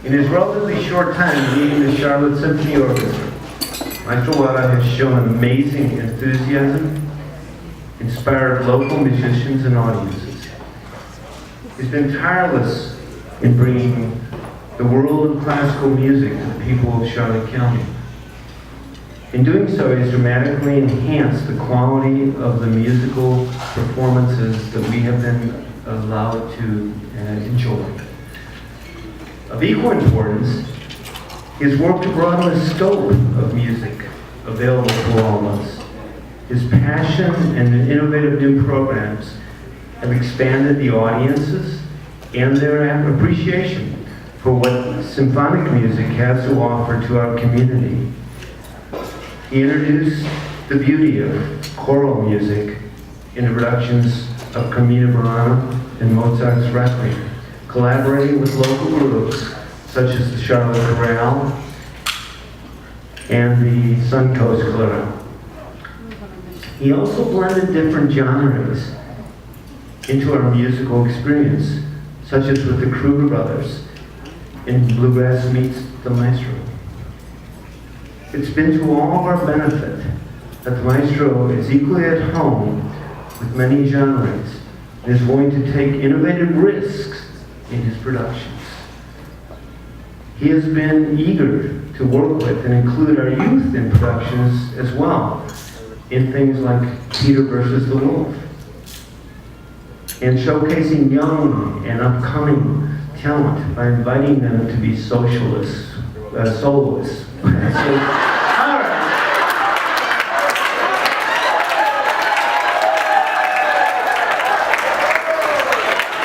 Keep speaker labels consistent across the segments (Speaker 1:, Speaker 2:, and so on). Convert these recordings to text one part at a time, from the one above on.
Speaker 1: In his relatively short time leading the Charlotte Symphony Orchestra, Maestro Wada has shown amazing enthusiasm, inspired local musicians and audiences. He's been tireless in bringing the world of classical music to the people of Charlotte County. In doing so, he's dramatically enhanced the quality of the musical performances that we have been allowed to enjoy. Of equal importance, he has worked to broaden the scope of music available to all of us. His passion and innovative new programs have expanded the audiences and their appreciation for what symphonic music has to offer to our community. He introduced the beauty of choral music in the productions of Carmina Burana and Mozart's Requiem, collaborating with local groups such as the Charlotte Chorale and the Suncoast Chorale. He also blended different genres into our musical experience, such as with the Kruger Brothers in Bluegrass Meets the Maestro. It's been to all of our benefit that the Maestro is equally at home with many genres and is willing to take innovative risks in his productions. He has been eager to work with and include our youth in productions as well, in things like Peter versus the Wolf, and showcasing young and upcoming talent by inviting them to be soloists. All right.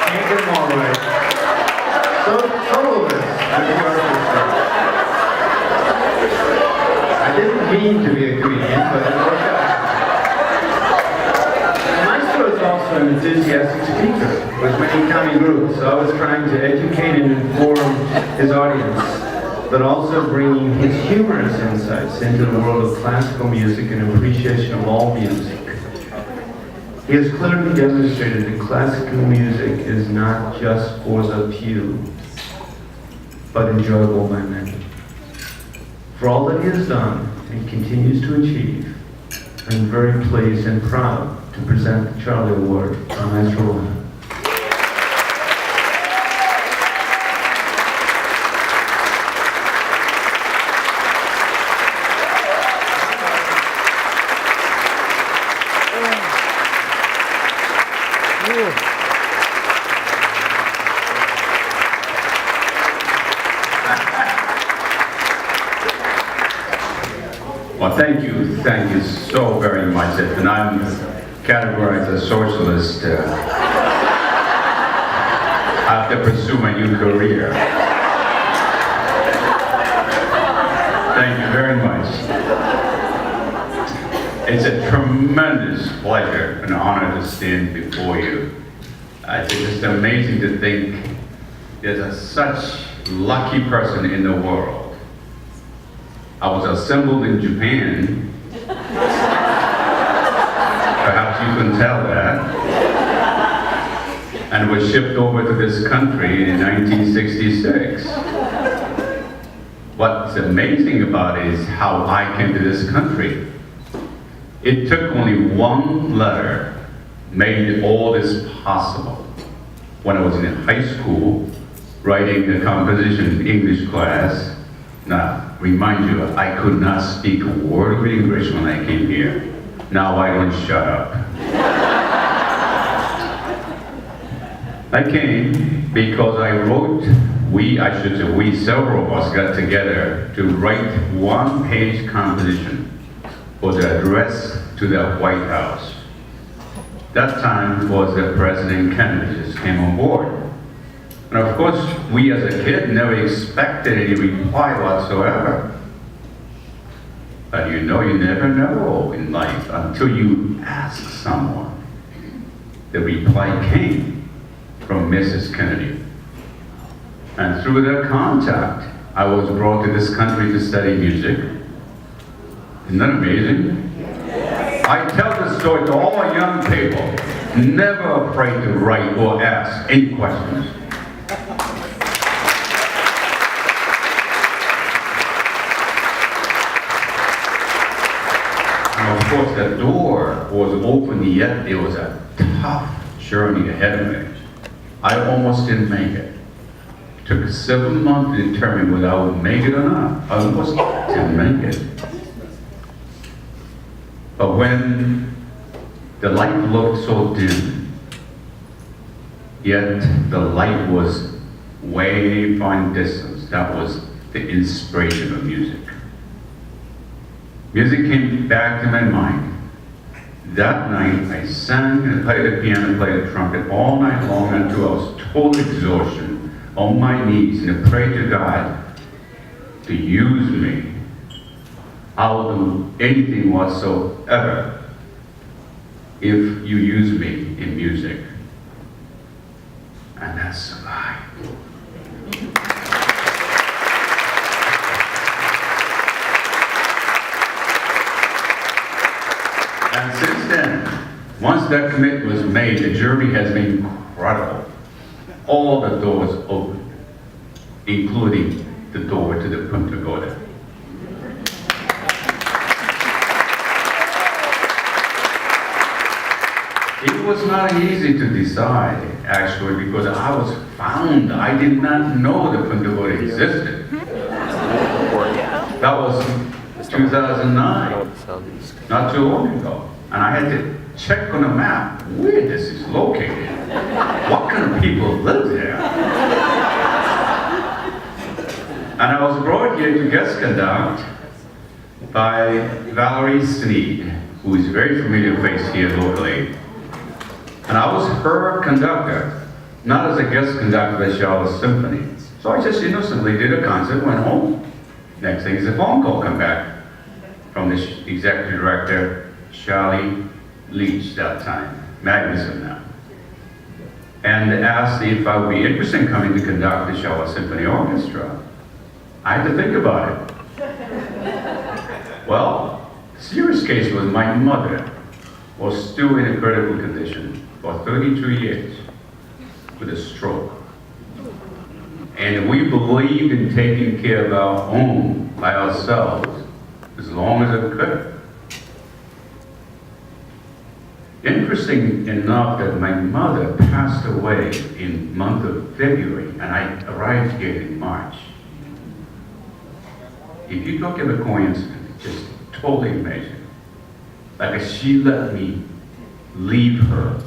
Speaker 1: Can't get them all right. Soloists. I didn't mean to be a comedian, but it worked out. Maestro is also an enthusiastic speaker with many county groups, so I was trying to educate and inform his audience, but also bringing his humorous insights into the world of classical music and appreciation of all music. He has clearly demonstrated that classical music is not just for the few, but enjoyable by many. For all that he has done and continues to achieve, I'm very pleased and proud to present the Charlie Award to Maestro Wada.
Speaker 2: Well, thank you so very much. And I'm categorized as socialist. I have to pursue my new career. Thank you very much. It's a tremendous pleasure and honor to stand before you. It's just amazing to think there's such lucky person in the world. I was assembled in Japan. Perhaps you can tell that. And was shipped over to this country in 1966. What's amazing about it is how I came to this country. It took only one letter, made all this possible. When I was in high school, writing a composition English class, now, remind you, I could not speak a word of English when I came here. Now I don't shut up. I came because I wrote, we several of us got together to write one-page composition for the address to the White House. That time was that President Kennedy just came on board. And of course, we as a kid never expected any reply whatsoever. But you know, you never know in life until you ask someone. The reply came from Mrs. Kennedy. And through their contact, I was brought to this country to study music. Isn't that amazing? I tell this story to all young people, never afraid to write or ask any questions. course, the door was open, yet it was a tough journey ahead of me. I almost didn't make it. Took 7 months to determine whether I would make it or not. I almost didn't make it. But when the light looked so dim, yet the light was way far in distance, that was the inspiration of music. Music came back to my mind. That night, I sang and played the piano and played the trumpet all night long until I was total exhaustion, on my knees, and I prayed to God to use me. I'll do anything whatsoever if you use me in music. And that's a lie. And since then, once that commitment was made, the journey has been incredible. All the doors opened, including the door to the Punta Gorda. It was not easy to decide, actually, because I did not know the Punta Gorda existed. That was 2009, not too long ago. And I had to check on a map where this is located. What kind of people live there? And I was brought here to guest conduct by Valerie Sneed, who is a very familiar face here locally. And I was her conductor, not as a guest conductor at Charlotte Symphony. So I just innocently did a concert, went home. Next thing is a phone call come back from the executive director, Charlie Leach, that time, Magnuson now, and asked if I would be interested in coming to conduct the Charlotte Symphony Orchestra. I had to think about it. Well, the serious case was my mother was still in a critical condition for 32 years with a stroke. And we believed in taking care of our own by ourselves as long as it could. Interesting enough that my mother passed away in the month of February, and I arrived here in March. If you look at the coincidence, it's just totally amazing. Like she let me leave her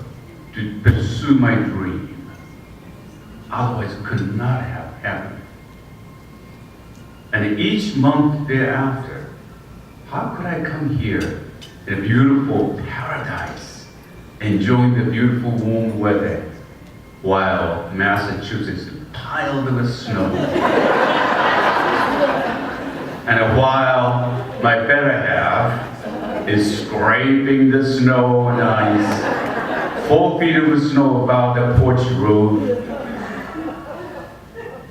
Speaker 2: to pursue my dream. Otherwise, it could not have happened. And each month thereafter, how could I come here in a beautiful paradise, enjoying the beautiful warm weather, while Massachusetts is piled with snow? And while my better half is scraping the snow and ice, 4 feet of the snow about the porch roof,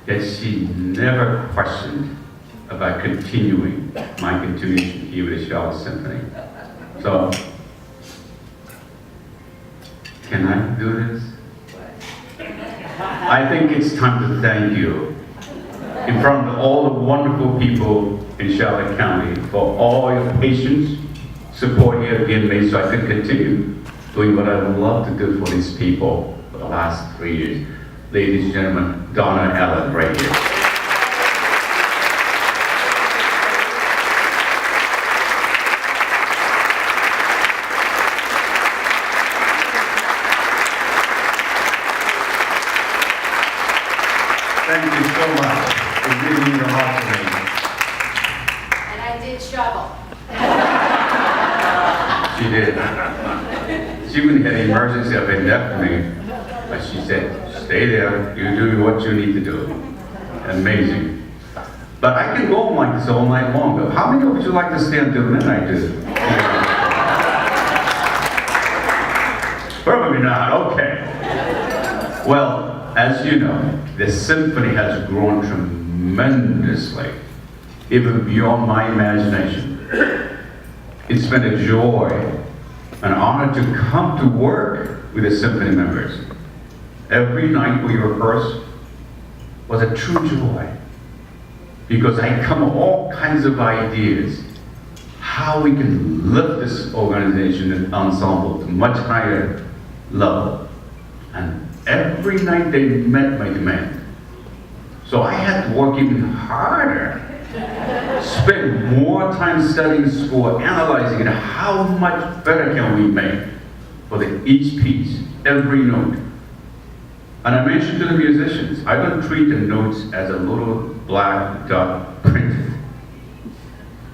Speaker 2: that she never questioned about continuing my continuation here with the Charlotte Symphony. So, can I do this? I think it's time to thank you in front of all the wonderful people in Charlotte County for all your patience, support you have given me so I could continue doing what I love to do for these people for the last 3 years. Ladies and gentlemen, Donna Allen right here. Thank you so much for giving your heart to me.
Speaker 3: And I did shovel.
Speaker 2: She did. She even had an emergency appendectomy, but she said, stay there, you do what you need to do. Amazing. But I can go like this all night long. How many would you like to stay until midnight? Probably not, okay. Well, as you know, the symphony has grown tremendously, even beyond my imagination. It's been a joy, an honor to come to work with the symphony members. Every night we rehearse was a true joy, because I come with all kinds of ideas how we can lift this organization and ensemble to much higher level. And every night they met my demand. So I had to work even harder, spend more time studying score, analyzing it, how much better can we make for each piece, every note. And I mentioned to the musicians, I don't treat the notes as a little black dot printed.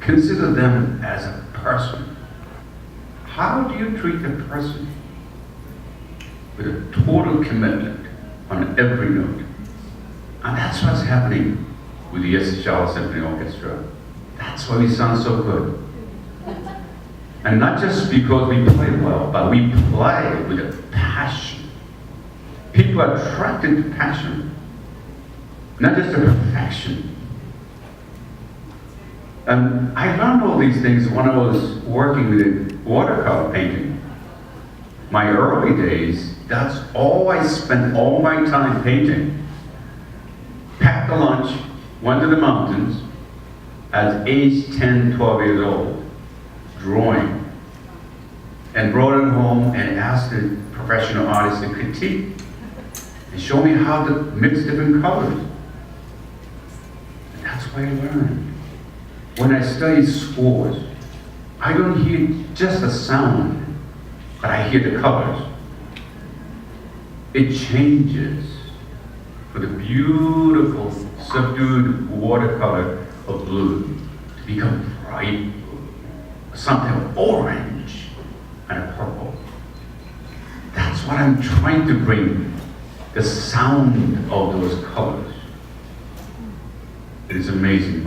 Speaker 2: Consider them as a person. How do you treat a person? With a total commitment on every note. And that's what's happening with the S. Charlotte Symphony Orchestra. That's why we sound so good. And not just because we play well, but we play with a passion. People are attracted to passion, not just to perfection. And I learned all these things when I was working with watercolor painting. My early days, that's all I spent all my time painting. Packed a lunch, went to the mountains, at age 10, 12 years old, drawing, and brought it home and asked the professional artist to critique and show me how to mix different colors. And that's what I learned. When I study scores, I don't hear just the sound, but I hear the colors. It changes for the beautiful, subdued watercolor of blue to become bright blue, something orange and a purple. That's what I'm trying to bring, the sound of those colors. It is amazing.